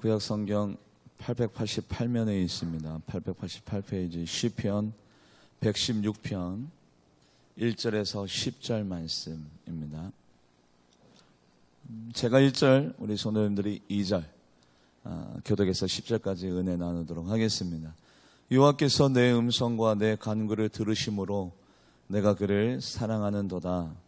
구약성경 888면에 있습니다. 888페이지 시편 116편 1절에서 10절 말씀입니다. 제가 1절, 우리 성도님들이 2절, 교독에서 10절까지 은혜 나누도록 하겠습니다. 여호와께서 내 음성과 내 간구를 들으심으로 내가 그를 사랑하는도다.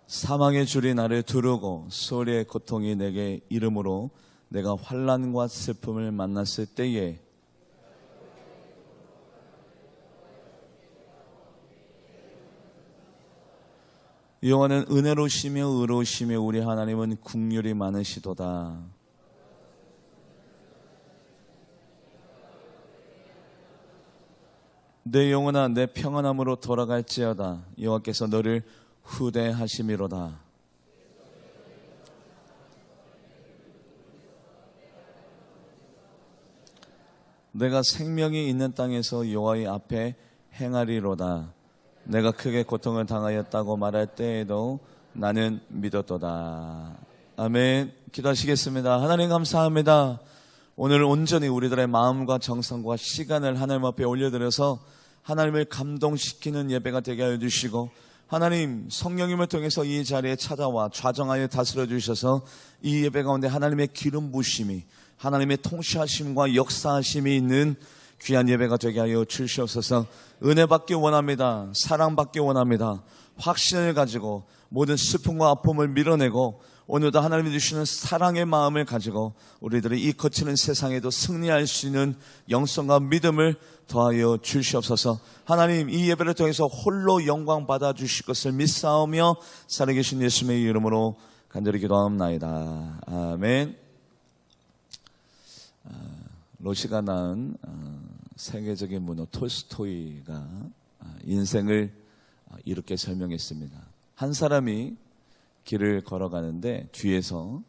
사망의 줄이 나를 두르고 소리의 고통이 내게 이름으로 내가 환난과 슬픔을 만났을 때에 여호와는 은혜로우시며 의로우시며 우리 하나님은 긍휼이 많으시도다. 내 영혼아 내 평안함으로 돌아갈지어다. 여호와께서 너를 후대하심이로다. 내가 생명이 있는 땅에서 여호와의 앞에 행하리로다. 내가 크게 고통을 당하였다고 말할 때에도 나는 믿었도다. 아멘. 기도하시겠습니다. 하나님 감사합니다. 오늘 온전히 우리들의 마음과 정성과 시간을 하나님 앞에 올려드려서 하나님을 감동시키는 예배가 되게 하여 주시고, 하나님 성령님을 통해서 이 자리에 찾아와 좌정하여 다스려 주셔서 이 예배 가운데 하나님의 기름 부으심이, 하나님의 통치하심과 역사하심이 있는 귀한 예배가 되게 하여 주시옵소서. 은혜 받기 원합니다. 사랑 받기 원합니다. 확신을 가지고 모든 슬픔과 아픔을 밀어내고 오늘도 하나님이 주시는 사랑의 마음을 가지고 우리들이 이 거치는 세상에도 승리할 수 있는 영성과 믿음을 더하여 주시옵소서. 하나님 이 예배를 통해서 홀로 영광 받아 주실 것을 믿사오며 살아계신 예수님의 이름으로 간절히 기도하옵나이다. 아멘. 러시아가 낳은 세계적인 문호 톨스토이가 인생을 이렇게 설명했습니다. 한 사람이 길을 걸어가는데 뒤에서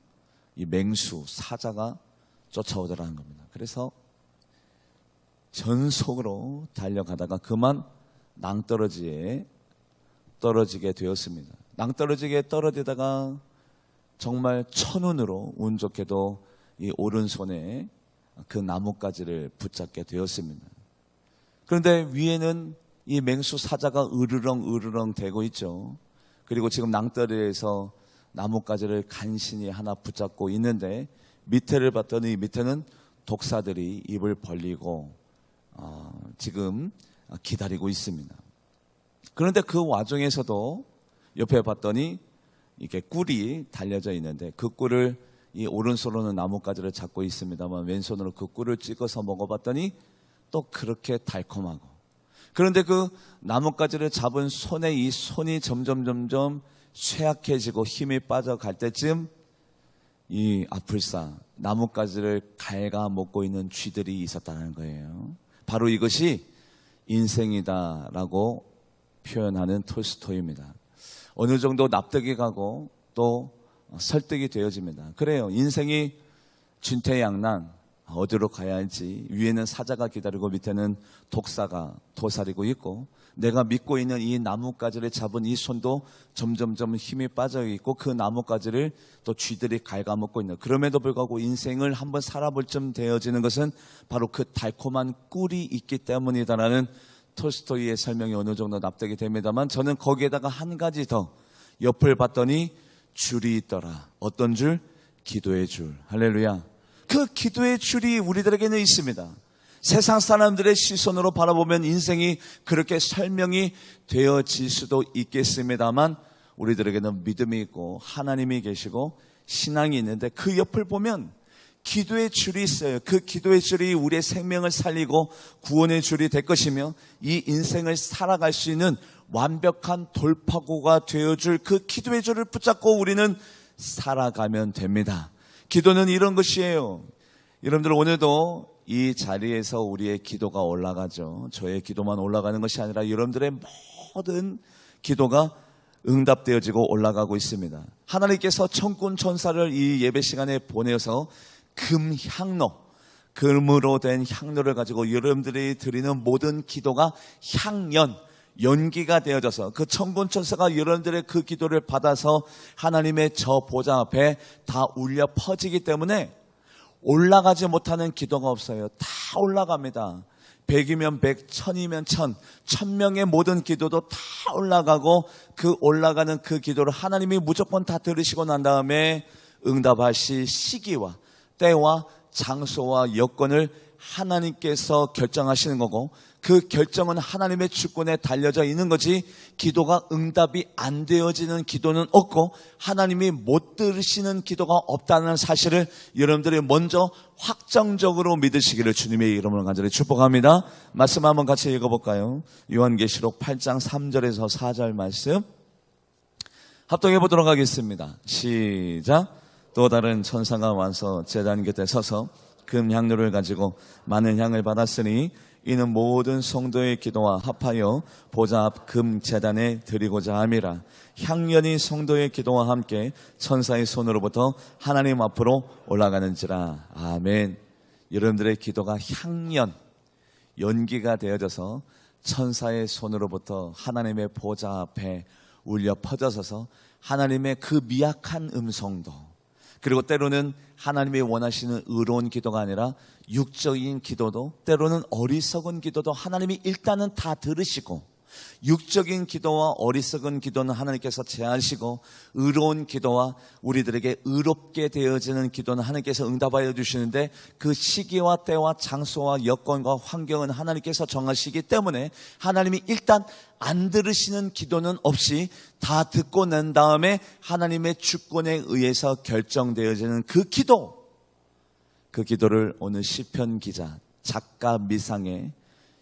이 맹수, 사자가 쫓아오더라는 겁니다. 그래서 전속으로 달려가다가 그만 낭떠러지에 떨어지게 되었습니다. 낭떠러지에 떨어지다가 정말 천운으로 운 좋게도 이 오른손에 그 나뭇가지를 붙잡게 되었습니다. 그런데 위에는 이 맹수 사자가 으르렁 대고 있죠. 그리고 지금 낭떠러지에서 나뭇가지를 간신히 하나 붙잡고 있는데 밑에를 봤더니 밑에는 독사들이 입을 벌리고 지금 기다리고 있습니다. 그런데 그 와중에서도 옆에 봤더니 이렇게 꿀이 달려져 있는데 그 꿀을 이 오른손으로는 나뭇가지를 잡고 있습니다만 왼손으로 그 꿀을 찍어서 먹어봤더니 또 그렇게 달콤하고, 그런데 그 나뭇가지를 잡은 손에 이 손이 점점 쇠약해지고 힘이 빠져갈 때쯤 이 아플싸 나뭇가지를 갉아먹고 있는 쥐들이 있었다는 거예요. 바로 이것이 인생이다라고 표현하는 톨스토이입니다. 어느 정도 납득이 가고 또 설득이 되어집니다. 그래요. 인생이 진퇴양난, 어디로 가야 할지, 위에는 사자가 기다리고 밑에는 독사가 도사리고 있고, 내가 믿고 있는 이 나뭇가지를 잡은 이 손도 점점점 힘이 빠져 있고 그 나뭇가지를 또 쥐들이 갉아먹고 있는, 그럼에도 불구하고 인생을 한번 살아볼 쯤 되어지는 것은 바로 그 달콤한 꿀이 있기 때문이다라는 톨스토이의 설명이 어느 정도 납득이 됩니다만, 저는 거기에다가 한 가지 더 옆을 봤더니 줄이 있더라. 어떤 줄? 기도의 줄. 할렐루야. 그 기도의 줄이 우리들에게는 있습니다. 세상 사람들의 시선으로 바라보면 인생이 그렇게 설명이 되어질 수도 있겠습니다만, 우리들에게는 믿음이 있고 하나님이 계시고 신앙이 있는데 그 옆을 보면 기도의 줄이 있어요. 그 기도의 줄이 우리의 생명을 살리고 구원의 줄이 될 것이며 이 인생을 살아갈 수 있는 완벽한 돌파구가 되어줄 그 기도의 줄을 붙잡고 우리는 살아가면 됩니다. 기도는 이런 것이에요. 여러분들 오늘도 이 자리에서 우리의 기도가 올라가죠. 저의 기도만 올라가는 것이 아니라 여러분들의 모든 기도가 응답되어지고 올라가고 있습니다. 하나님께서 천군 천사를 이 예배 시간에 보내서 금향로, 금으로 된 향로를 가지고 여러분들이 드리는 모든 기도가 향연, 연기가 되어져서 그 천군 천사가 여러분들의 그 기도를 받아서 하나님의 저 보좌 앞에 다 울려 퍼지기 때문에 올라가지 못하는 기도가 없어요. 다 올라갑니다. 100이면 100, 1000이면 1000, 1000명의 모든 기도도 다 올라가고 그 올라가는 그 기도를 하나님이 무조건 다 들으시고 난 다음에 응답하실 시기와 때와 장소와 여건을 하나님께서 결정하시는 거고 그 결정은 하나님의 주권에 달려져 있는 거지 기도가 응답이 안 되어지는 기도는 없고 하나님이 못 들으시는 기도가 없다는 사실을 여러분들이 먼저 확정적으로 믿으시기를 주님의 이름으로 간절히 축복합니다. 말씀 한번 같이 읽어볼까요? 요한계시록 8장 3절에서 4절 말씀 합독해 보도록 하겠습니다. 시작. 또 다른 천사가 와서 제단 곁에 서서 금 향료를 가지고 많은 향을 받았으니 이는 모든 성도의 기도와 합하여 보좌 앞 금 제단에 드리고자 함이라. 향연이 성도의 기도와 함께 천사의 손으로부터 하나님 앞으로 올라가는지라. 아멘. 여러분들의 기도가 향연, 연기가 되어져서 천사의 손으로부터 하나님의 보좌 앞에 울려 퍼져서서 하나님의 그 미약한 음성도 그리고 때로는 하나님이 원하시는 의로운 기도가 아니라 육적인 기도도 때로는 어리석은 기도도 하나님이 일단은 다 들으시고 육적인 기도와 어리석은 기도는 하나님께서 제하시고 의로운 기도와 우리들에게 의롭게 되어지는 기도는 하나님께서 응답하여 주시는데 그 시기와 때와 장소와 여건과 환경은 하나님께서 정하시기 때문에 하나님이 일단 안 들으시는 기도는 없이 다 듣고 난 다음에 하나님의 주권에 의해서 결정되어지는 그 기도를 오늘 시편 기자 작가 미상의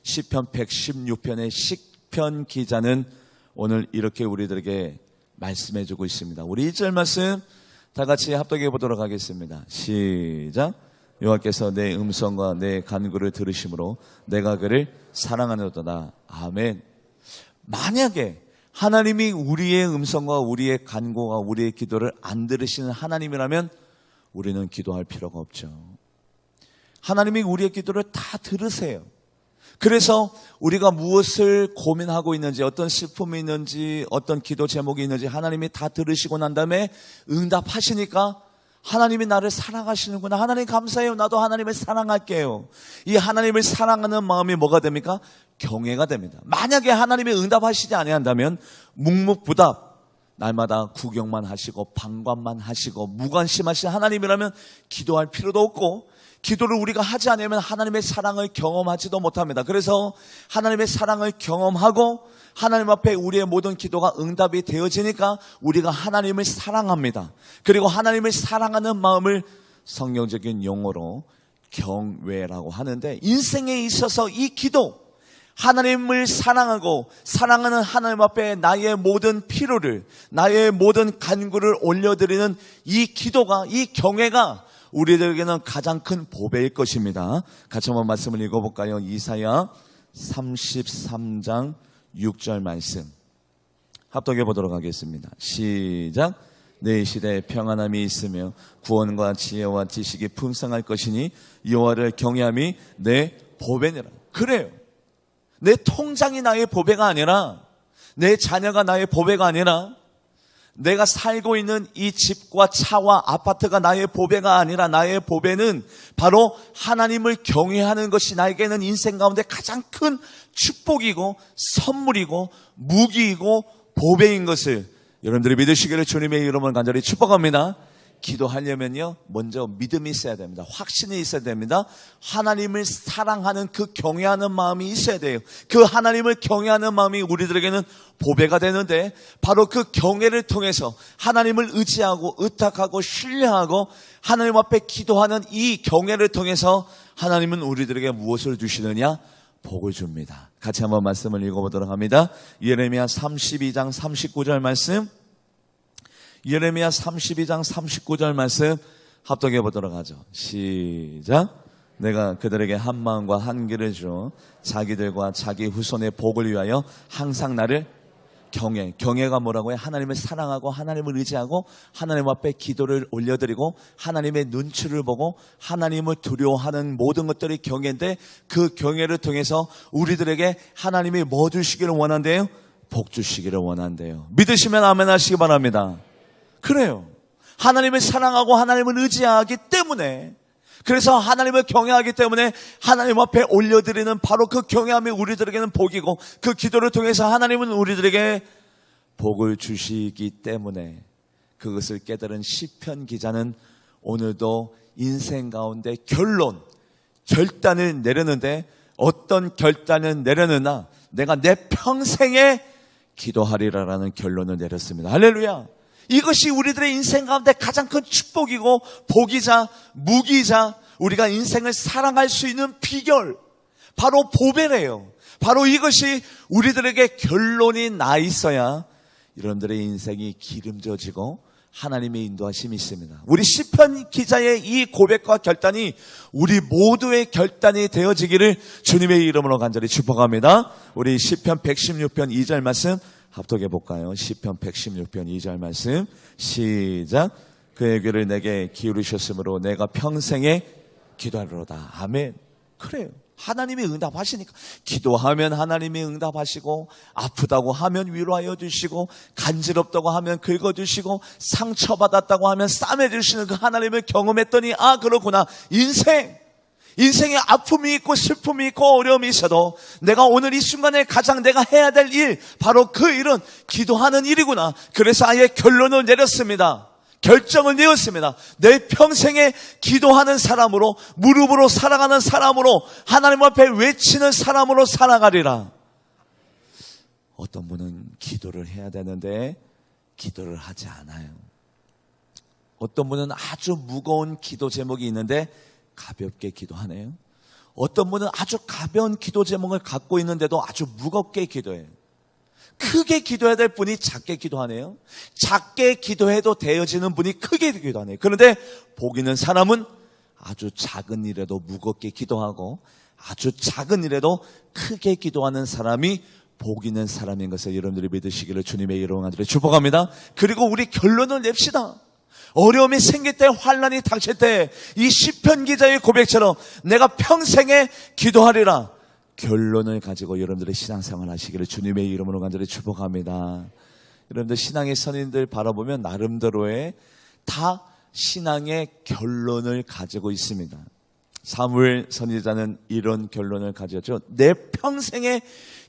시편 116편의 시편 기자는 오늘 이렇게 우리들에게 말씀해 주고 있습니다. 우리 1절 말씀 다 같이 합독해 보도록 하겠습니다. 시작. 여호와께서 내 음성과 내 간구를 들으심으로 내가 그를 사랑하노도다. 아멘. 만약에 하나님이 우리의 음성과 우리의 간구와 우리의 기도를 안 들으시는 하나님이라면 우리는 기도할 필요가 없죠. 하나님이 우리의 기도를 다 들으세요. 그래서 우리가 무엇을 고민하고 있는지 어떤 슬픔이 있는지 어떤 기도 제목이 있는지 하나님이 다 들으시고 난 다음에 응답하시니까 하나님이 나를 사랑하시는구나. 하나님 감사해요. 나도 하나님을 사랑할게요. 이 하나님을 사랑하는 마음이 뭐가 됩니까? 경외가 됩니다. 만약에 하나님이 응답하시지 아니한다면 묵묵부답 날마다 구경만 하시고 방관만 하시고 무관심하신 하나님이라면 기도할 필요도 없고 기도를 우리가 하지 않으면 하나님의 사랑을 경험하지도 못합니다. 그래서 하나님의 사랑을 경험하고 하나님 앞에 우리의 모든 기도가 응답이 되어지니까 우리가 하나님을 사랑합니다. 그리고 하나님을 사랑하는 마음을 성경적인 용어로 경외라고 하는데 인생에 있어서 이 기도 하나님을 사랑하고 사랑하는 하나님 앞에 나의 모든 필요를 나의 모든 간구를 올려드리는 이 기도가 이 경외가 우리들에게는 가장 큰 보배일 것입니다. 같이 한번 말씀을 읽어볼까요? 이사야 33장 6절 말씀 합독해 보도록 하겠습니다. 시작. 내 시대에 평안함이 있으며 구원과 지혜와 지식이 풍성할 것이니 여호와를 경외함이 내 보배니라. 그래요. 내 통장이 나의 보배가 아니라 내 자녀가 나의 보배가 아니라 내가 살고 있는 이 집과 차와 아파트가 나의 보배가 아니라 나의 보배는 바로 하나님을 경외하는 것이 나에게는 인생 가운데 가장 큰 축복이고 선물이고 무기이고 보배인 것을 여러분들이 믿으시기를 주님의 이름으로 간절히 축복합니다. 기도하려면요 먼저 믿음이 있어야 됩니다. 확신이 있어야 됩니다. 하나님을 사랑하는 그 경외하는 마음이 있어야 돼요. 그 하나님을 경외하는 마음이 우리들에게는 보배가 되는데 바로 그 경외를 통해서 하나님을 의지하고 의탁하고 신뢰하고 하나님 앞에 기도하는 이 경외를 통해서 하나님은 우리들에게 무엇을 주시느냐? 복을 줍니다. 같이 한번 말씀을 읽어보도록 합니다. 예레미야 32장 39절 말씀 예레미야 32장 39절 말씀 합독해 보도록 하죠. 시작. 내가 그들에게 한 마음과 한 길을 주어 자기들과 자기 후손의 복을 위하여 항상 나를 경외가 뭐라고요? 하나님을 사랑하고 하나님을 의지하고 하나님 앞에 기도를 올려드리고 하나님의 눈치를 보고 하나님을 두려워하는 모든 것들이 경외인데, 그 경외를 통해서 우리들에게 하나님이 뭐 주시기를 원한대요? 복 주시기를 원한대요. 믿으시면 아멘 하시기 바랍니다. 그래요. 하나님을 사랑하고 하나님을 의지하기 때문에, 그래서 하나님을 경외하기 때문에 하나님 앞에 올려드리는 바로 그 경외함이 우리들에게는 복이고, 그 기도를 통해서 하나님은 우리들에게 복을 주시기 때문에, 그것을 깨달은 시편 기자는 오늘도 인생 가운데 결단을 내렸는데, 어떤 결단을 내렸느냐? 내가 내 평생에 기도하리라라는 결론을 내렸습니다. 할렐루야. 이것이 우리들의 인생 가운데 가장 큰 축복이고 복이자 무기이자 우리가 인생을 살아갈 수 있는 비결, 바로 보배래요. 바로 이것이 우리들에게 결론이 나 있어야 여러분들의 인생이 기름져지고 하나님의 인도하심이 있습니다. 우리 시편 기자의 이 고백과 결단이 우리 모두의 결단이 되어지기를 주님의 이름으로 간절히 축복합니다. 우리 시편 116편 2절 말씀 합독해 볼까요? 시편 116편 2절 말씀 시작. 그의 귀를 내게 기울이셨으므로 내가 평생에 기도하리로다. 아멘. 그래요. 하나님이 응답하시니까. 기도하면 하나님이 응답하시고, 아프다고 하면 위로하여 주시고, 간지럽다고 하면 긁어주시고, 상처받았다고 하면 싸매주시는 그 하나님을 경험했더니, 아 그렇구나. 인생에 아픔이 있고 슬픔이 있고 어려움이 있어도 내가 오늘 이 순간에 가장 내가 해야 될 일, 바로 그 일은 기도하는 일이구나. 그래서 아예 결론을 내렸습니다. 결정을 내었습니다. 내 평생에 기도하는 사람으로, 무릎으로 살아가는 사람으로, 하나님 앞에 외치는 사람으로 살아가리라. 어떤 분은 기도를 해야 되는데 기도를 하지 않아요. 어떤 분은 아주 무거운 기도 제목이 있는데 가볍게 기도하네요. 어떤 분은 아주 가벼운 기도 제목을 갖고 있는데도 아주 무겁게 기도해요. 크게 기도해야 될 분이 작게 기도하네요. 작게 기도해도 되어지는 분이 크게 기도하네요. 그런데 복 있는 사람은 아주 작은 일에도 무겁게 기도하고 아주 작은 일에도 크게 기도하는 사람이 복 있는 사람인 것을 여러분들이 믿으시기를 주님의 이름으로 축복합니다. 그리고 우리 결론을 냅시다. 어려움이 생길 때, 환난이 닥칠 때 이 시편 기자의 고백처럼 내가 평생에 기도하리라, 결론을 가지고 여러분들의 신앙생활 하시기를 주님의 이름으로 간절히 축복합니다. 여러분들 신앙의 선인들 바라보면 나름대로의 다 신앙의 결론을 가지고 있습니다. 사무엘 선지자는 이런 결론을 가졌죠. 내 평생에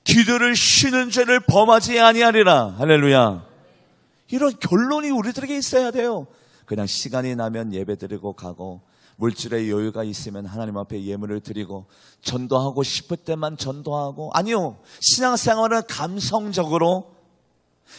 기도를 쉬는 죄를 범하지 아니하리라. 할렐루야. 이런 결론이 우리들에게 있어야 돼요. 그냥 시간이 나면 예배 드리고 가고, 물질의 여유가 있으면 하나님 앞에 예물을 드리고, 전도하고 싶을 때만 전도하고. 아니요. 신앙생활은 감성적으로,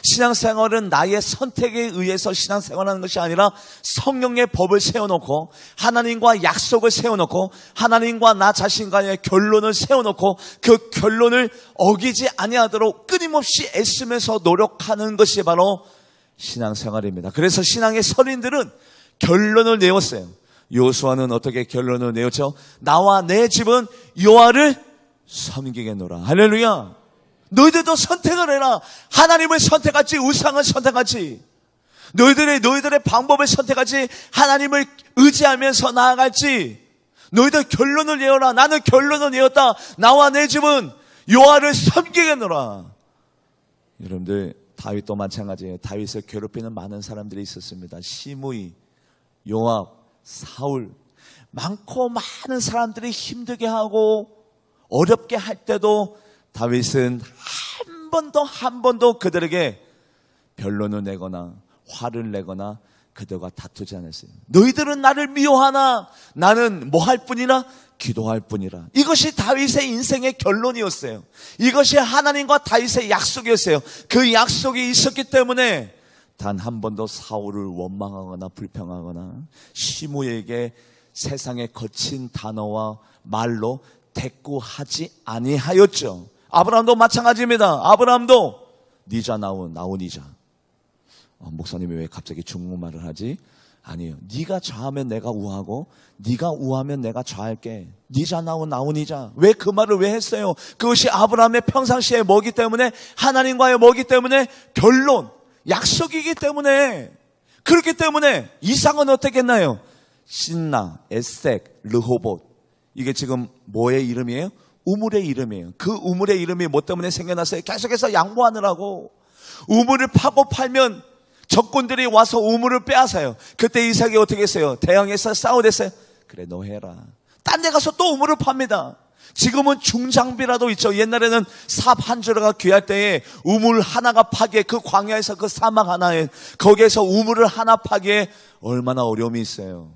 신앙생활은 나의 선택에 의해서 신앙생활하는 것이 아니라 성령의 법을 세워놓고, 하나님과 약속을 세워놓고, 하나님과 나 자신과의 결론을 세워놓고, 그 결론을 어기지 아니하도록 끊임없이 애쓰면서 노력하는 것이 바로 신앙생활입니다. 그래서 신앙의 선인들은 결론을 내었어요. 요수아는 어떻게 결론을 내었죠? 나와 내 집은 여호와를 섬기겠노라. 할렐루야. 너희들도 선택을 해라. 하나님을 선택할지 우상을 선택할지, 너희들의 방법을 선택할지 하나님을 의지하면서 나아갈지, 너희들 결론을 내어라. 나는 결론을 내었다. 나와 내 집은 여호와를 섬기겠노라. 여러분들, 다윗도 마찬가지예요. 다윗을 괴롭히는 많은 사람들이 있었습니다. 시므이, 요압, 사울, 많고 많은 사람들이 힘들게 하고 어렵게 할 때도 다윗은 한 번도 그들에게 변론을 내거나 화를 내거나 그들과 다투지 않았어요. 너희들은 나를 미워하나 나는 뭐 할 뿐이라? 기도할 뿐이라. 이것이 다윗의 인생의 결론이었어요. 이것이 하나님과 다윗의 약속이었어요. 그 약속이 있었기 때문에 단 한 번도 사울을 원망하거나 불평하거나 시므에게 세상의 거친 단어와 말로 대꾸하지 아니하였죠. 아브라함도 마찬가지입니다. 아브라함도 니자 나온 이자. 목사님이 왜 갑자기 중국말을 하지? 아니에요. 네가 좌하면 내가 우하고 네가 우하면 내가 좌할게. 네 좌나오 나오니자. 왜 그 말을 왜 했어요? 그것이 아브라함의 평상시의 뭐기 때문에, 하나님과의 뭐기 때문에, 결론, 약속이기 때문에. 그렇기 때문에 이삭은 어떻게 했나요? 신나, 에색, 르호봇. 이게 지금 뭐의 이름이에요? 우물의 이름이에요. 그 우물의 이름이 뭐 때문에 생겨났어요? 계속해서 양보하느라고. 우물을 파고 팔면 적군들이 와서 우물을 빼앗아요. 그때 이삭이 어떻게 했어요? 대항해서 싸우댔어요. 그래, 너 해라. 딴 데 가서 또 우물을 팝니다. 지금은 중장비라도 있죠. 옛날에는 삽 한 줄가 귀할 때에 우물 하나가 파기에, 그 광야에서 그 사막 하나에, 거기에서 우물을 하나 파기에 얼마나 어려움이 있어요.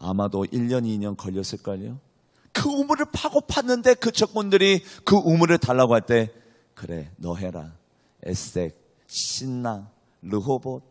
아마도 1년 2년 걸렸을걸요. 그 우물을 파고 팠는데 그 적군들이 그 우물을 달라고 할 때, 그래, 너 해라. 에색, 신나, 르호봇.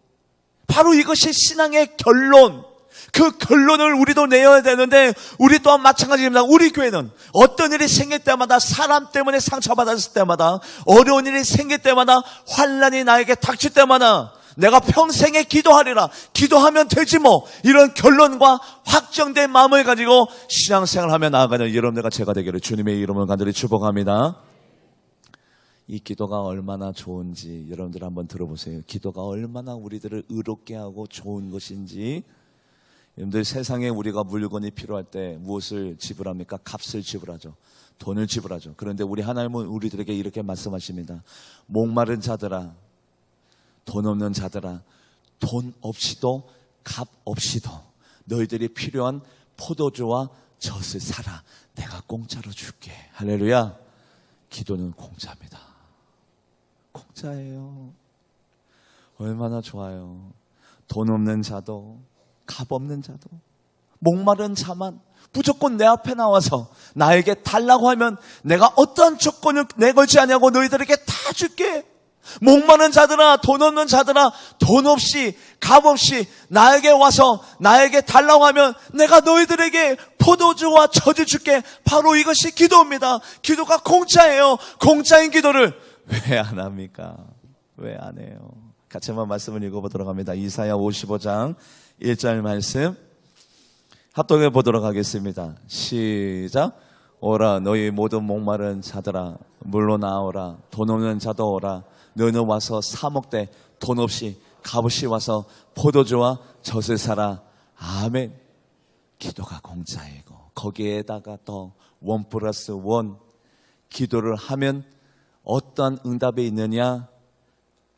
바로 이것이 신앙의 결론. 그 결론을 우리도 내어야 되는데, 우리 또한 마찬가지입니다. 우리 교회는 어떤 일이 생길 때마다, 사람 때문에 상처받았을 때마다, 어려운 일이 생길 때마다, 환난이 나에게 닥칠 때마다 내가 평생에 기도하리라, 기도하면 되지 뭐, 이런 결론과 확정된 마음을 가지고 신앙생활하며 나아가는 여러분들과 제가 되기를 주님의 이름을 간절히 축복합니다. 이 기도가 얼마나 좋은지 여러분들 한번 들어보세요. 기도가 얼마나 우리들을 의롭게 하고 좋은 것인지. 여러분들, 세상에 우리가 물건이 필요할 때 무엇을 지불합니까? 값을 지불하죠. 돈을 지불하죠. 그런데 우리 하나님은 우리들에게 이렇게 말씀하십니다. 목마른 자들아, 돈 없는 자들아, 돈 없이도 값 없이도 너희들이 필요한 포도주와 젖을 사라. 내가 공짜로 줄게. 할렐루야. 기도는 공짜입니다. 공짜예요. 얼마나 좋아요. 돈 없는 자도, 값 없는 자도, 목마른 자만 무조건 내 앞에 나와서 나에게 달라고 하면 내가 어떠한 조건을 내걸지 않냐고 너희들에게 다 줄게. 목마른 자들아, 돈 없는 자들아, 돈 없이 값 없이 나에게 와서 나에게 달라고 하면 내가 너희들에게 포도주와 젖을 줄게. 바로 이것이 기도입니다. 기도가 공짜예요. 공짜인 기도를 왜 안 합니까? 왜 안 해요? 같이 한번 말씀을 읽어보도록 합니다. 이사야 55장 1절 말씀 합독해 보도록 하겠습니다. 시작. 오라 너희 모든 목마른 자들아 물로 나오라. 돈 없는 자도 오라. 너는 와서 사 먹되 돈 없이 값없이 와서 포도주와 젖을 사라. 아멘. 기도가 공짜이고 거기에다가 더 원 플러스 원, 기도를 하면 어떤 응답이 있느냐?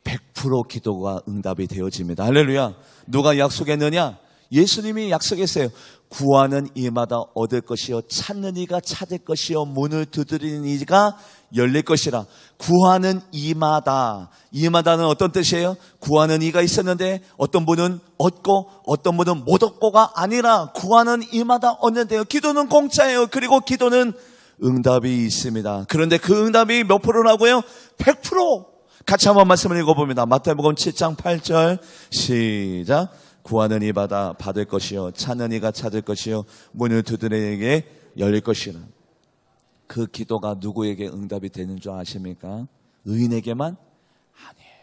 100% 기도가 응답이 되어집니다. 할렐루야. 누가 약속했느냐? 예수님이 약속했어요. 구하는 이마다 얻을 것이요 찾는 이가 찾을 것이요 문을 두드리는 이가 열릴 것이라. 구하는 이마다. 이마다는 어떤 뜻이에요? 구하는 이가 있었는데 어떤 분은 얻고 어떤 분은 못 얻고가 아니라 구하는 이마다 얻는데요. 기도는 공짜예요. 그리고 기도는 응답이 있습니다. 그런데 그 응답이 몇 프로라고요? 100%. 같이 한번 말씀을 읽어봅니다. 마태복음 7장 8절 시작. 구하는 이마다 받을 것이요 찾는 이가 찾을 것이요 문을 두드리는 이에게 열릴 것이라. 그 기도가 누구에게 응답이 되는 줄 아십니까? 의인에게만? 아니에요.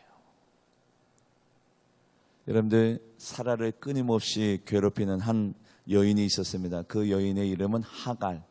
여러분들, 사라를 끊임없이 괴롭히는 한 여인이 있었습니다. 그 여인의 이름은 하갈.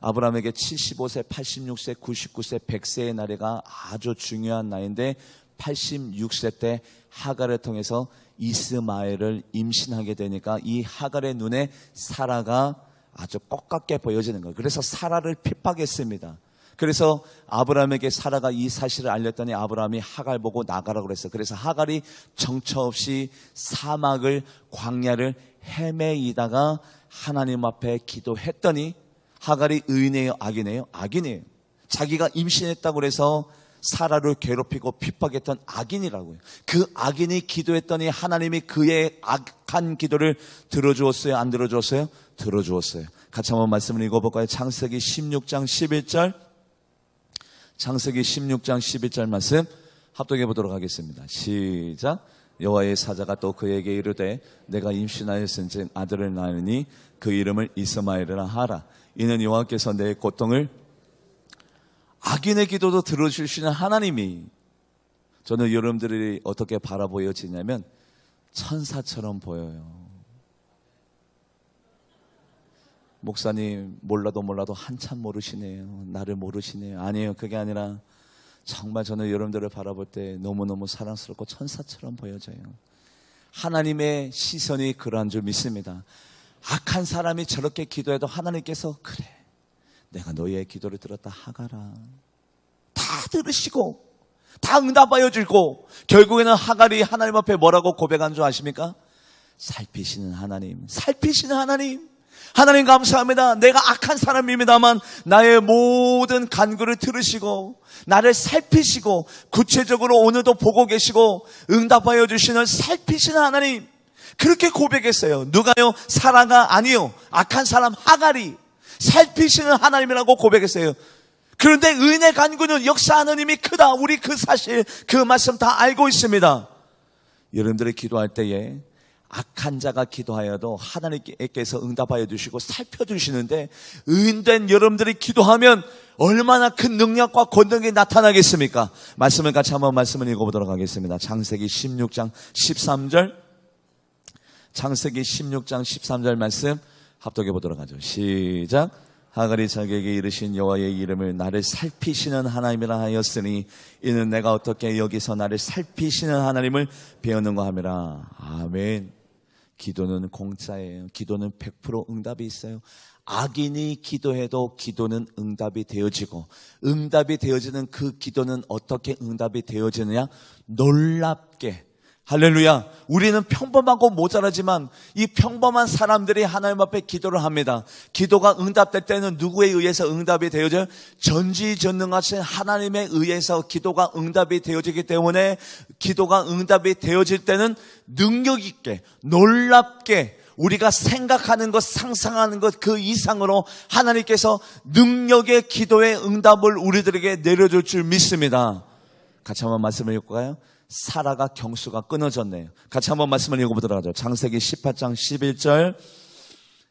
아브라함에게 75세, 86세, 99세, 100세의 나이가 아주 중요한 나이인데 86세 때 하갈을 통해서 이스마엘을 임신하게 되니까 이 하갈의 눈에 사라가 아주 꺾깝게 보여지는 거예요. 그래서 사라를 핍박했습니다. 그래서 아브라함에게 사라가 이 사실을 알렸더니 아브라함이 하갈 보고 나가라고 그랬어요. 그래서 하갈이 정처 없이 사막을, 광야를 헤매이다가 하나님 앞에 기도했더니, 하갈이 의인이에요? 악인이에요? 악인이에요. 자기가 임신했다고 그래서 사라를 괴롭히고 핍박했던 악인이라고요. 그 악인이 기도했더니 하나님이 그의 악한 기도를 들어주었어요? 안 들어주었어요? 들어주었어요. 같이 한번 말씀을 읽어볼까요? 창세기 16장 11절. 창세기 16장 11절 말씀 합독해 보도록 하겠습니다. 시작. 여호와의 사자가 또 그에게 이르되 내가 임신하였은즉 아들을 낳으니 그 이름을 이스마엘이라 하라. 이는 여호와께서 내 고통을, 악인의 기도도 들어주시는 하나님이, 저는 여러분들이 어떻게 바라보여지냐면 천사처럼 보여요. 목사님 몰라도 한참 모르시네요. 나를 모르시네요. 아니에요. 그게 아니라 정말 저는 여러분들을 바라볼 때 너무너무 사랑스럽고 천사처럼 보여져요. 하나님의 시선이 그러한 줄 믿습니다. 악한 사람이 저렇게 기도해도 하나님께서 그래, 내가 너희의 기도를 들었다 하가라. 다 들으시고 다 응답하여 주고, 결국에는 하갈이 하나님 앞에 뭐라고 고백한 줄 아십니까? 살피시는 하나님, 살피시는 하나님, 하나님 감사합니다. 내가 악한 사람입니다만 나의 모든 간구를 들으시고 나를 살피시고 구체적으로 오늘도 보고 계시고 응답하여 주시는 살피시는 하나님, 그렇게 고백했어요. 누가요? 사라가 아니요, 악한 사람 하갈이 살피시는 하나님이라고 고백했어요. 그런데 은혜 간구는 역사하는 힘이 크다. 우리 그 사실, 그 말씀 다 알고 있습니다. 여러분들이 기도할 때에 악한 자가 기도하여도 하나님께서 응답하여 주시고 살펴주시는데, 의인된 여러분들이 기도하면 얼마나 큰 능력과 권능이 나타나겠습니까? 말씀을 같이 한번 말씀을 읽어보도록 하겠습니다. 창세기 16장 13절, 창세기 16장 13절 말씀 합독해 보도록 하죠. 시작. 하갈이 자기에게 이르신 여호와의 이름을 나를 살피시는 하나님이라 하였으니 이는 내가 어떻게 여기서 나를 살피시는 하나님을 배우는가 함이라. 아멘. 기도는 공짜예요. 기도는 100% 응답이 있어요. 악인이 기도해도 기도는 응답이 되어지고, 응답이 되어지는 그 기도는 어떻게 응답이 되어지느냐? 놀랍게. 할렐루야. 우리는 평범하고 모자라지만 이 평범한 사람들이 하나님 앞에 기도를 합니다. 기도가 응답될 때는 누구에 의해서 응답이 되어져요? 전지전능하신 하나님에 의해서 기도가 응답이 되어지기 때문에, 기도가 응답이 되어질 때는 능력 있게, 놀랍게, 우리가 생각하는 것, 상상하는 것 그 이상으로 하나님께서 능력의 기도의 응답을 우리들에게 내려줄 줄 믿습니다. 같이 한번 말씀을 읽을까요? 사라가 경수가 끊어졌네요. 같이 한번 말씀을 읽어보도록 하죠. 창세기 18장 11절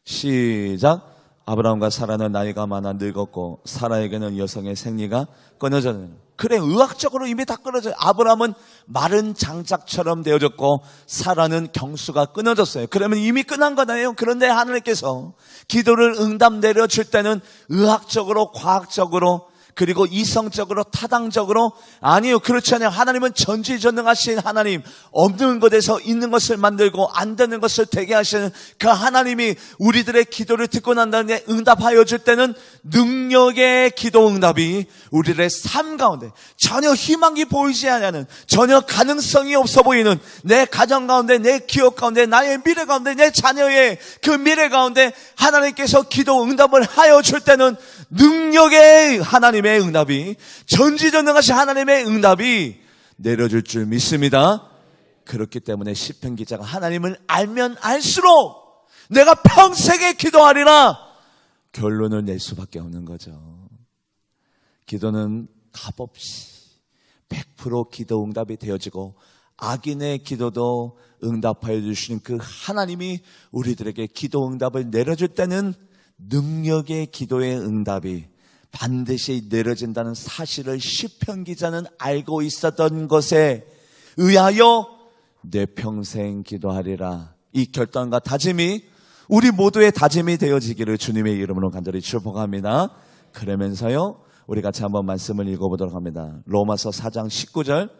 시작. 아브라함과 사라는 나이가 많아 늙었고 사라에게는 여성의 생리가 끊어졌네요. 그래, 의학적으로 이미 다 끊어져요. 아브라함은 마른 장작처럼 되어졌고 사라는 경수가 끊어졌어요. 그러면 이미 끝난 거잖아요. 그런데 하나님께서 기도를 응답 내려줄 때는 의학적으로, 과학적으로, 그리고 이성적으로, 타당적으로, 아니요, 그렇지 않아요. 하나님은 전지전능하신 하나님, 없는 것에서 있는 것을 만들고 안 되는 것을 되게 하시는 그 하나님이 우리들의 기도를 듣고 난 다음에 응답하여 줄 때는 능력의 기도 응답이 우리들의 삶 가운데 전혀 희망이 보이지 않는, 전혀 가능성이 없어 보이는 내 가정 가운데, 내 기업 가운데, 나의 미래 가운데, 내 자녀의 그 미래 가운데 하나님께서 기도 응답을 하여 줄 때는 능력의 하나님의 응답이, 전지전능하신 하나님의 응답이 내려줄 줄 믿습니다. 그렇기 때문에 시편 기자가 하나님을 알면 알수록 내가 평생에 기도하리라 결론을 낼 수밖에 없는 거죠. 기도는 값없이 100% 기도 응답이 되어지고, 악인의 기도도 응답하여 주시는 그 하나님이 우리들에게 기도 응답을 내려줄 때는 능력의 기도의 응답이 반드시 내려진다는 사실을 시편 기자는 알고 있었던 것에 의하여 내 평생 기도하리라, 이 결단과 다짐이 우리 모두의 다짐이 되어지기를 주님의 이름으로 간절히 축복합니다. 그러면서요, 우리 같이 한번 말씀을 읽어보도록 합니다. 로마서 4장 19절,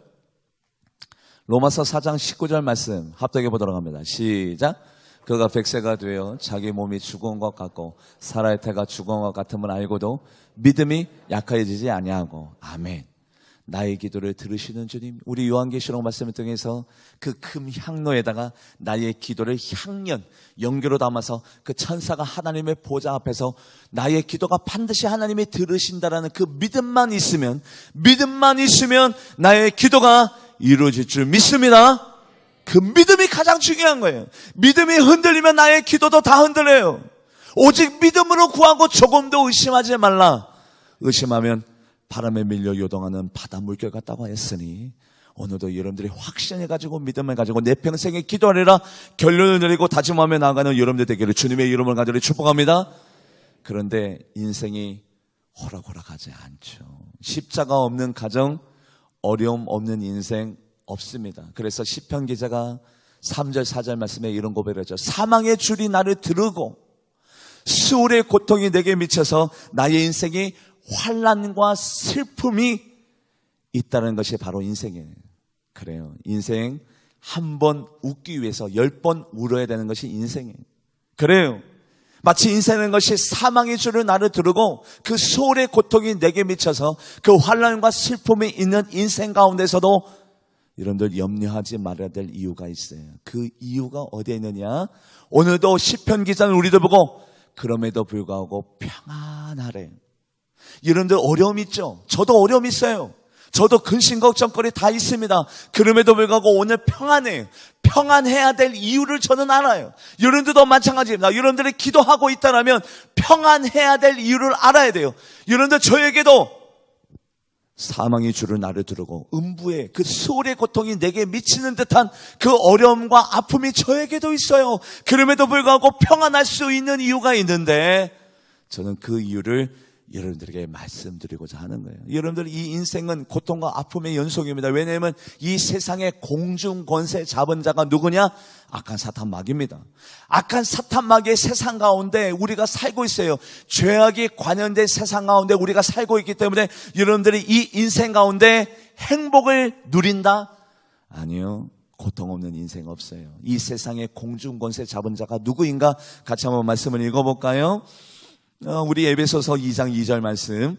로마서 4장 19절 말씀 합독해 보도록 합니다. 시작. 그가 100세가 되어 자기 몸이 죽은 것 같고 사라의 태가 죽은 것 같음을 알고도 믿음이 약해지지 아니하고. 아멘. 나의 기도를 들으시는 주님, 우리 요한계시록 말씀을 통해서 그 금 향로에다가 나의 기도를 향연 연기로 담아서 그 천사가 하나님의 보좌 앞에서 나의 기도가 반드시 하나님이 들으신다라는 그 믿음만 있으면 나의 기도가 이루어질 줄 믿습니다. 그 믿음이 가장 중요한 거예요. 믿음이 흔들리면 나의 기도도 다 흔들려요. 오직 믿음으로 구하고 조금도 의심하지 말라. 의심하면 바람에 밀려 요동하는 바다 물결 같다고 했으니, 오늘도 여러분들이 확신해가지고 믿음을 가지고 내 평생에 기도하리라 결론을 내리고 다짐하며 나아가는 여러분들 되기를 주님의 이름을 간절히 축복합니다. 그런데 인생이 호락호락하지 않죠. 십자가 없는 가정, 어려움 없는 인생 없습니다. 그래서 시편 기자가 3절 4절 말씀에 이런 고백을 하죠. 사망의 줄이 나를 드르고 수월의 고통이 내게 미쳐서 나의 인생이 환난과 슬픔이 있다는 것이 바로 인생이에요. 그래요. 인생 한 번 웃기 위해서 10번 울어야 되는 것이 인생이에요. 그래요. 마치 인생은 것이 사망의 줄을 나를 두르고 그 수월의 고통이 내게 미쳐서 그 환난과 슬픔이 있는 인생 가운데서도 여러분들 염려하지 말아야 될 이유가 있어요. 그 이유가 어디에 있느냐? 오늘도 시편 기자는 우리들 보고 그럼에도 불구하고 평안하래. 여러분들 어려움 있죠? 저도 어려움 있어요. 저도 근심 걱정거리 다 있습니다. 그럼에도 불구하고 오늘 평안해요. 평안해야 될 이유를 저는 알아요. 여러분들도 마찬가지입니다. 여러분들이 기도하고 있다면 평안해야 될 이유를 알아야 돼요. 여러분들 저에게도 사망의 줄을 나를 두르고 음부의 그 수월의 고통이 내게 미치는 듯한 그 어려움과 아픔이 저에게도 있어요. 그럼에도 불구하고 평안할 수 있는 이유가 있는데 저는 그 이유를 여러분들에게 말씀드리고자 하는 거예요. 여러분들 이 인생은 고통과 아픔의 연속입니다. 왜냐하면 이 세상의 공중 권세 잡은 자가 누구냐? 악한 사탄 마귀입니다. 악한 사탄 마귀의 세상 가운데 우리가 살고 있어요. 죄악이 관연된 세상 가운데 우리가 살고 있기 때문에 여러분들이 이 인생 가운데 행복을 누린다? 아니요. 고통 없는 인생 없어요. 이 세상의 공중 권세 잡은 자가 누구인가? 같이 한번 말씀을 읽어볼까요? 우리 에베소서 2장 2절 말씀,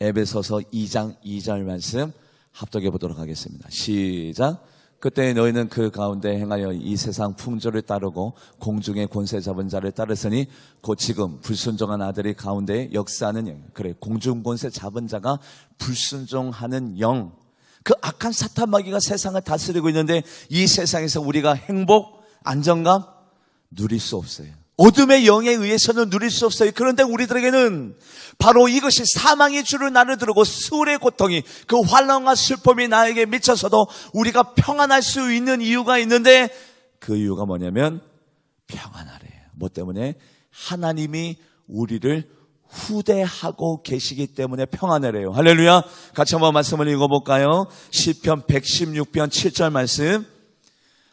에베소서 2장 2절 말씀 합독해 보도록 하겠습니다. 시작. 그때 너희는 그 가운데 행하여 이 세상 풍조를 따르고 공중의 권세 잡은 자를 따르으니 곧 지금 불순종한 아들이 가운데 역사하는 영. 그래, 공중 권세 잡은 자가 불순종하는 영. 그 악한 사탄 마귀가 세상을 다스리고 있는데 이 세상에서 우리가 행복, 안정감 누릴 수 없어요. 어둠의 영에 의해서는 누릴 수 없어요. 그런데 우리들에게는 바로 이것이 사망의 줄을 나를 두르고 수월의 고통이 그 환난과 슬픔이 나에게 미쳐서도 우리가 평안할 수 있는 이유가 있는데 그 이유가 뭐냐면 평안하래요. 뭐 때문에? 하나님이 우리를 후대하고 계시기 때문에 평안하래요. 할렐루야. 같이 한번 말씀을 읽어볼까요? 시편 116편 7절 말씀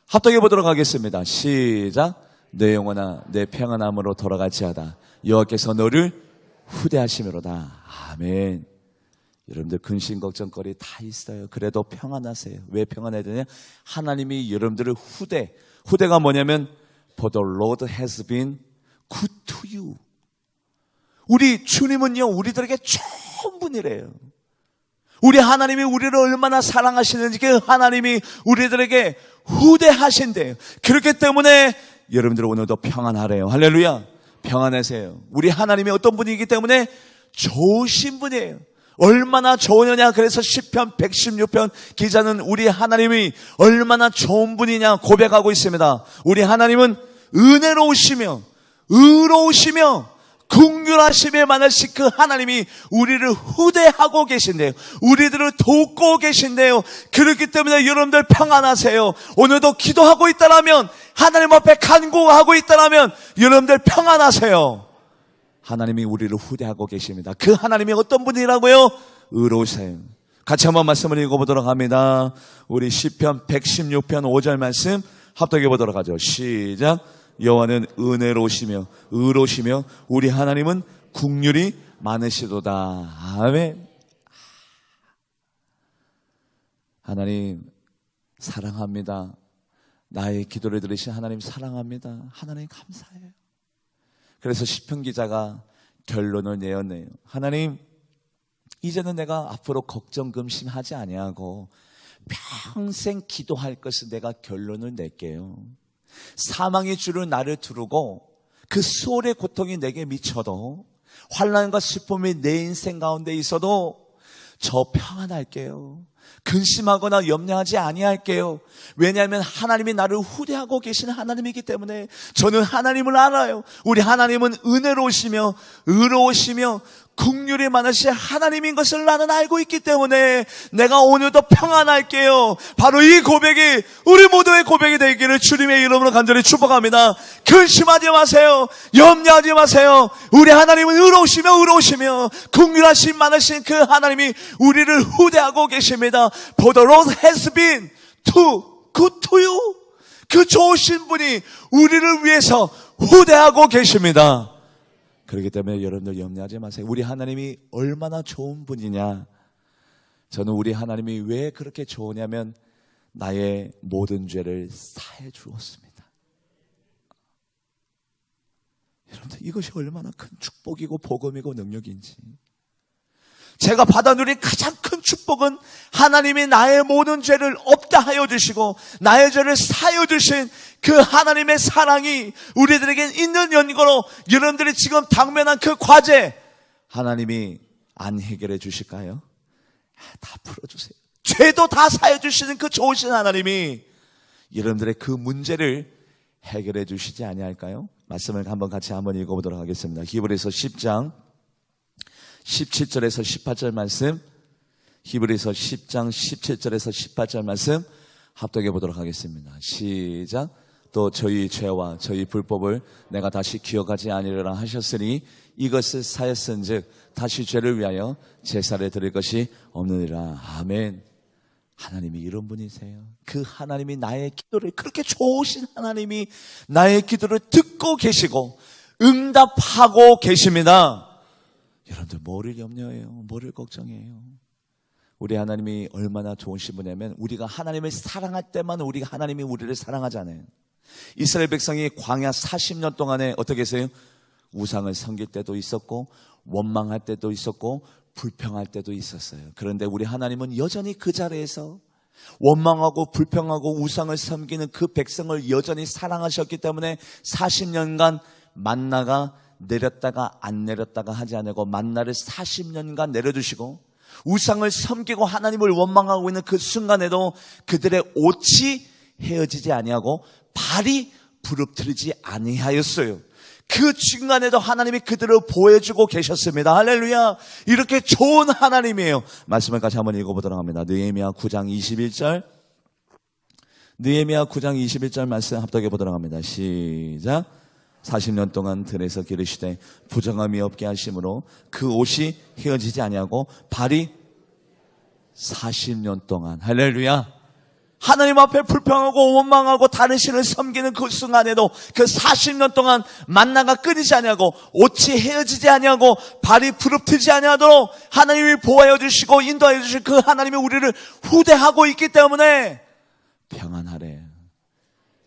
합독해 보도록 하겠습니다. 시작. 내 영혼아 내 평안함으로 돌아갈지어다 여호와께서 너를 후대하심이로다. 아멘. 여러분들 근심 걱정거리 다 있어요. 그래도 평안하세요. 왜 평안해야 되냐? 하나님이 여러분들을 후대가 뭐냐면 For the Lord has been good to you. 우리 주님은요 우리들에게 좋은 분이래요. 우리 하나님이 우리를 얼마나 사랑하시는지 그 하나님이 우리들에게 후대하신대요. 그렇기 때문에 여러분들 오늘도 평안하래요. 할렐루야. 평안하세요. 우리 하나님이 어떤 분이기 때문에 좋으신 분이에요. 얼마나 좋으냐. 그래서 시편 116편 기자는 우리 하나님이 얼마나 좋은 분이냐 고백하고 있습니다. 우리 하나님은 은혜로우시며 의로우시며 긍휼하심에 많으신 그 하나님이 우리를 후대하고 계신대요. 우리들을 돕고 계신대요. 그렇기 때문에 여러분들 평안하세요. 오늘도 기도하고 있다라면 하나님 앞에 간구하고 있다라면 여러분들 평안하세요. 하나님이 우리를 후대하고 계십니다. 그 하나님이 어떤 분이라고요? 의로우세요. 같이 한번 말씀을 읽어보도록 합니다. 우리 시편 116편 5절 말씀 합독해 보도록 하죠. 시작. 여호와는 은혜로우시며 의로우시며 우리 하나님은 긍휼이 많으시도다. 아멘. 하나님 사랑합니다. 나의 기도를 들으신 하나님 사랑합니다. 하나님 감사해요. 그래서 시편 기자가 결론을 내었네요. 하나님 이제는 내가 앞으로 걱정 근심하지 아니하고 평생 기도할 것을 내가 결론을 낼게요. 사망의 줄을 나를 두르고 그 수월의 고통이 내게 미쳐도 환난과 슬픔이 내 인생 가운데 있어도 저 평안할게요. 근심하거나 염려하지 아니할게요. 왜냐하면 하나님이 나를 후대하고 계시는 하나님이기 때문에 저는 하나님을 알아요. 우리 하나님은 은혜로우시며 의로우시며 긍휼이 많으신 하나님인 것을 나는 알고 있기 때문에 내가 오늘도 평안할게요. 바로 이 고백이 우리 모두의 고백이 되기를 주님의 이름으로 간절히 축복합니다. 근심하지 마세요. 염려하지 마세요. 우리 하나님은 의로우시며 긍휼하심 많으신 그 하나님이 우리를 후대하고 계십니다. For the Lord has been too good to you. 그 좋으신 분이 우리를 위해서 후대하고 계십니다. 그렇기 때문에 여러분들 염려하지 마세요. 우리 하나님이 얼마나 좋은 분이냐. 저는 우리 하나님이 왜 그렇게 좋으냐면 나의 모든 죄를 사해 주었습니다. 여러분들 이것이 얼마나 큰 축복이고 복음이고 능력인지. 제가 받아 누린 가장 큰 축복은 하나님이 나의 모든 죄를 없다 하여 주시고 나의 죄를 사여 주신 그 하나님의 사랑이 우리들에게 있는 연고로 여러분들이 지금 당면한 그 과제 하나님이 안 해결해 주실까요? 다 풀어주세요. 죄도 다 사여 주시는 그 좋으신 하나님이 여러분들의 그 문제를 해결해 주시지 아니할까요? 말씀을 한번 같이 한번 읽어보도록 하겠습니다. 히브리서 10장 17절에서 18절 말씀, 히브리서 10장 17절에서 18절 말씀 합독해 보도록 하겠습니다. 시작. 또 저희 죄와 저희 불법을 내가 다시 기억하지 아니하리라 하셨으니 이것을 사였은즉 다시 죄를 위하여 제사를 드릴 것이 없느니라. 아멘. 하나님이 이런 분이세요. 그 하나님이 나의 기도를, 그렇게 좋으신 하나님이 나의 기도를 듣고 계시고 응답하고 계십니다. 여러분들 뭐를 염려해요? 뭐를 걱정해요? 우리 하나님이 얼마나 좋으신 분이냐면 우리가 하나님을 사랑할 때만 우리가 하나님이 우리를 사랑하잖아요. 이스라엘 백성이 광야 40년 동안에 어떻게 했어요? 우상을 섬길 때도 있었고 원망할 때도 있었고 불평할 때도 있었어요. 그런데 우리 하나님은 여전히 그 자리에서 원망하고 불평하고 우상을 섬기는 그 백성을 여전히 사랑하셨기 때문에 40년간 만나가 내렸다가 안 내렸다가 하지 않고 만나를 40년간 내려주시고 우상을 섬기고 하나님을 원망하고 있는 그 순간에도 그들의 옷이 헤어지지 아니하고 발이 부릅뜨리지 아니하였어요. 그 중간에도 하나님이 그들을 보여주고 계셨습니다. 할렐루야. 이렇게 좋은 하나님이에요. 말씀을 같이 한번 읽어보도록 합니다. 느헤미야 9장 21절, 느헤미야 9장 21절 말씀 합독해 보도록 합니다. 시작. 40년 동안 들에서 기르시되 부정함이 없게 하심으로 그 옷이 헤어지지 아니하고 발이 40년 동안, 할렐루야, 하나님 앞에 불평하고 원망하고 다른 신을 섬기는 그 순간에도 그 40년 동안 만나가 끊이지 아니하고 옷이 헤어지지 아니하고 발이 부릅뜨지 아니하도록 하나님이 보호하여 주시고 인도하여 주신 그 하나님이 우리를 후대하고 있기 때문에 평안하래.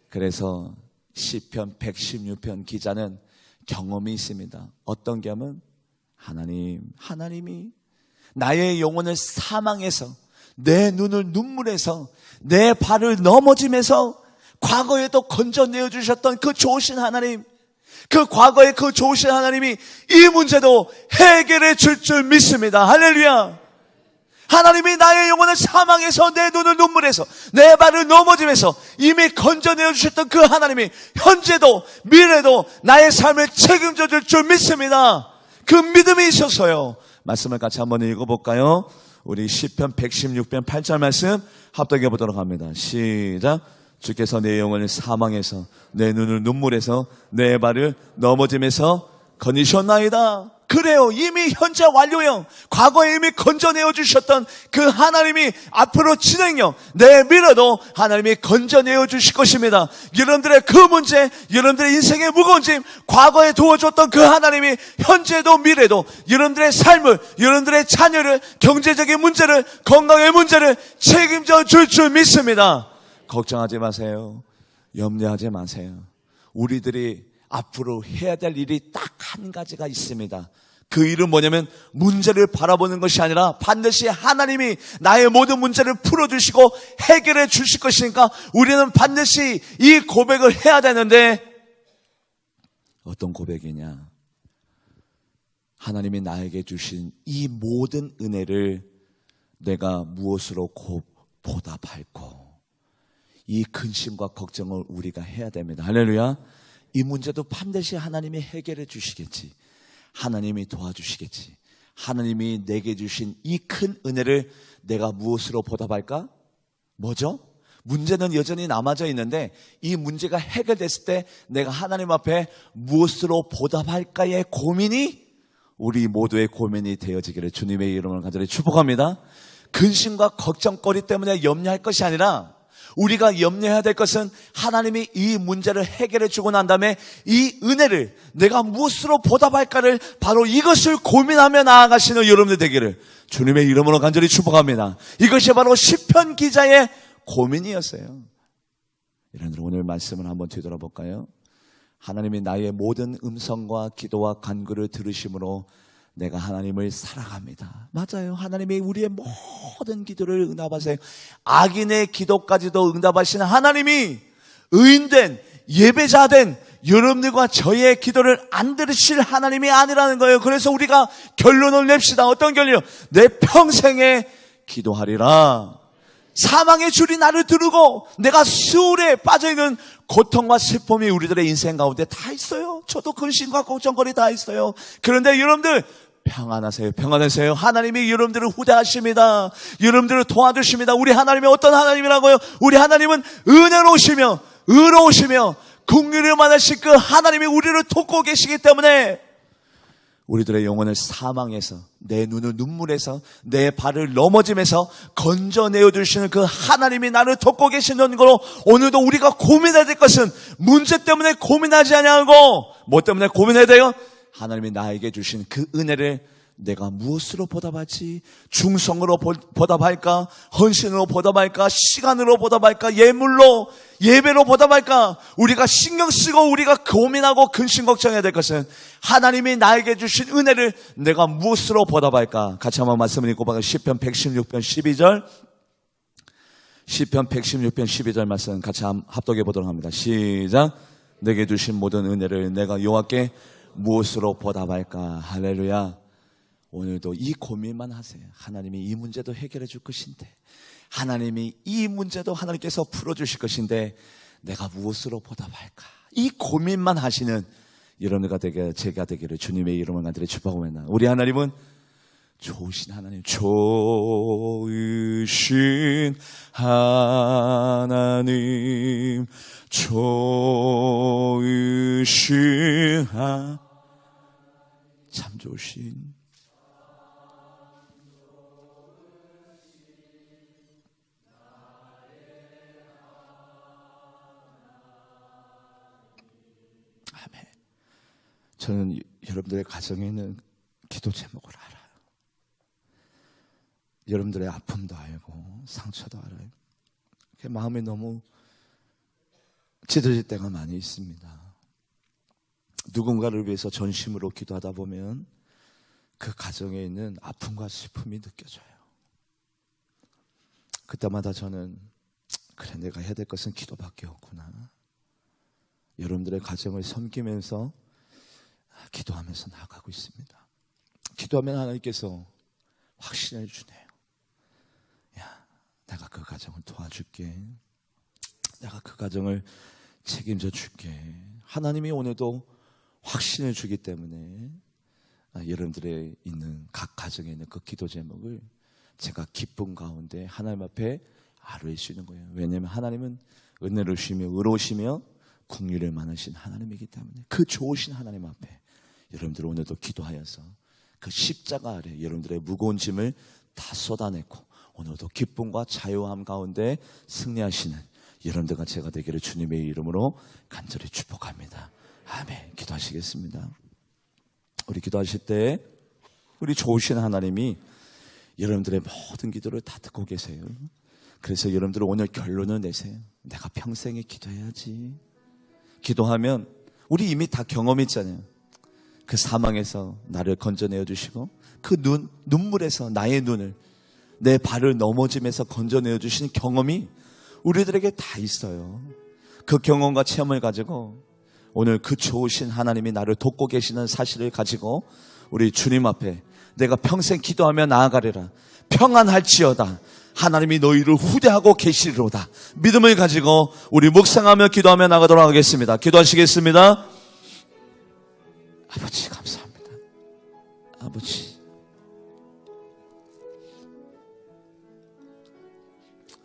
그래서 시편 116편 기자는 경험이 있습니다. 어떤 경험은 하나님이 나의 영혼을 사망해서 내 눈을 눈물에서 내 발을 넘어짐에서 과거에도 건져내어 주셨던 그 좋으신 하나님, 그 과거의 그 좋으신 하나님이 이 문제도 해결해 줄 줄 믿습니다. 할렐루야. 하나님이 나의 영혼을 사망해서 내 눈을 눈물에서 내 발을 넘어짐에서 이미 건져내어 주셨던 그 하나님이 현재도 미래도 나의 삶을 책임져 줄 줄 믿습니다. 그 믿음이 있어서요. 말씀을 같이 한번 읽어볼까요? 우리 시편 116편 8절 말씀 합독해 보도록 합니다. 시작. 주께서 내 영혼을 사망해서 내 눈을 눈물에서 내 발을 넘어짐에서 건지셨나이다. 그래요. 이미 현재 완료형, 과거에 이미 건져내어 주셨던 그 하나님이 앞으로 진행형, 내 미래도 하나님이 건져내어 주실 것입니다. 여러분들의 그 문제, 여러분들의 인생의 무거운 짐, 과거에 도와줬던 그 하나님이 현재도 미래도 여러분들의 삶을, 여러분들의 자녀를, 경제적인 문제를, 건강의 문제를 책임져 줄 줄 믿습니다. 걱정하지 마세요. 염려하지 마세요. 우리들이 앞으로 해야 될 일이 딱 한 가지가 있습니다. 그 일은 뭐냐면 문제를 바라보는 것이 아니라 반드시 하나님이 나의 모든 문제를 풀어주시고 해결해 주실 것이니까 우리는 반드시 이 고백을 해야 되는데, 어떤 고백이냐? 하나님이 나에게 주신 이 모든 은혜를 내가 무엇으로 보답할고, 이 근심과 걱정을 우리가 해야 됩니다. 할렐루야. 이 문제도 반드시 하나님이 해결해 주시겠지. 하나님이 도와주시겠지. 하나님이 내게 주신 이 큰 은혜를 내가 무엇으로 보답할까? 뭐죠? 문제는 여전히 남아져 있는데 이 문제가 해결됐을 때 내가 하나님 앞에 무엇으로 보답할까의 고민이 우리 모두의 고민이 되어지기를 주님의 이름을 간절히 축복합니다. 근심과 걱정거리 때문에 염려할 것이 아니라 우리가 염려해야 될 것은 하나님이 이 문제를 해결해 주고 난 다음에 이 은혜를 내가 무엇으로 보답할까를 바로 이것을 고민하며 나아가시는 여러분들 되기를 주님의 이름으로 간절히 축복합니다. 이것이 바로 시편 기자의 고민이었어요. 여러분들 오늘 말씀을 한번 뒤돌아볼까요? 하나님이 나의 모든 음성과 기도와 간구를 들으심으로 내가 하나님을 사랑합니다. 맞아요. 하나님이 우리의 모든 기도를 응답하세요. 악인의 기도까지도 응답하시는 하나님이 의인된 예배자된 여러분들과 저희의 기도를 안 들으실 하나님이 아니라는 거예요. 그래서 우리가 결론을 냅시다. 어떤 결론? 내 평생에 기도하리라. 사망의 줄이 나를 두르고 내가 수울에 빠져있는 고통과 슬픔이 우리들의 인생 가운데 다 있어요. 저도 근심과 걱정거리 다 있어요. 그런데 여러분들 평안하세요. 평안하세요. 하나님이 여러분들을 후대하십니다. 여러분들을 도와주십니다. 우리 하나님이 어떤 하나님이라고요? 우리 하나님은 은혜로우시며 의로우시며 긍휼을 많으신 그 하나님이 우리를 돕고 계시기 때문에 우리들의 영혼을 사망에서, 내 눈을 눈물에서, 내 발을 넘어짐에서 건져내어 주시는 그 하나님이 나를 돕고 계시는 거로 오늘도 우리가 고민해야 될 것은 문제 때문에 고민하지 아니하고 뭐 때문에 고민해야 돼요? 하나님이 나에게 주신 그 은혜를 내가 무엇으로 보답할지, 중성으로 보답할까, 헌신으로 보답할까, 시간으로 보답할까, 예물로, 예배로 보답할까. 우리가 신경 쓰고 우리가 고민하고 근심 걱정해야 될 것은 하나님이 나에게 주신 은혜를 내가 무엇으로 보답할까. 같이 한번 말씀을 읽고 봐요. 시편 116편 12절. 시편 116편 12절 말씀 같이 합독해 보도록 합니다. 시작. 내게 주신 모든 은혜를 내가 여호와께 무엇으로 보답할까. 할렐루야. 오늘도 이 고민만 하세요. 하나님이 이 문제도 해결해 줄 것인데, 하나님이 이 문제도 하나님께서 풀어주실 것인데 내가 무엇으로 보답할까. 이 고민만 하시는 여러분들과 되게 제가 되기를 주님의 이름을 간절히 축복합니다. 우리 하나님은 좋으신 하나님, 좋으신 하나님, 좋으신 참 좋으신 아멘. 저는 여러분들의 가정에 있는 기도 제목을 알아요. 여러분들의 아픔도 알고 상처도 알아요. 마음이 너무 찢어질 때가 많이 있습니다. 누군가를 위해서 전심으로 기도하다 보면 그 가정에 있는 아픔과 슬픔이 느껴져요. 그때마다 저는 그래, 내가 해야 될 것은 기도밖에 없구나. 여러분들의 가정을 섬기면서 기도하면서 나아가고 있습니다. 기도하면 하나님께서 확신해 주네요. 야, 내가 그 가정을 도와줄게. 내가 그 가정을 책임져 줄게. 하나님이 오늘도 확신을 주기 때문에 여러분들의 있는 각 가정에 있는 그 기도 제목을 제가 기쁨 가운데 하나님 앞에 아뢰일 수 있는 거예요. 왜냐하면 하나님은 은혜로우시며 의로우시며 긍휼을 많으신 하나님이기 때문에 그 좋으신 하나님 앞에 여러분들 오늘도 기도하여서 그 십자가 아래 여러분들의 무거운 짐을 다 쏟아내고 오늘도 기쁨과 자유함 가운데 승리하시는 여러분들과 제가 되기를 주님의 이름으로 간절히 축복합니다. 아멘. 기도하시겠습니다. 우리 기도하실 때 우리 좋으신 하나님이 여러분들의 모든 기도를 다 듣고 계세요. 그래서 여러분들은 오늘 결론을 내세요. 내가 평생에 기도해야지. 기도하면 우리 이미 다 경험했잖아요. 그 사망에서 나를 건져내어 주시고 그 눈물에서 나의 눈을 내 발을 넘어짐에서 건져내어 주신 경험이 우리들에게 다 있어요. 그 경험과 체험을 가지고 오늘 그 좋으신 하나님이 나를 돕고 계시는 사실을 가지고 우리 주님 앞에 내가 평생 기도하며 나아가리라. 평안할지어다. 하나님이 너희를 후대하고 계시리로다. 믿음을 가지고 우리 묵상하며 기도하며 나가도록 하겠습니다. 기도하시겠습니다. 아버지 감사합니다. 아버지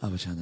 하나님.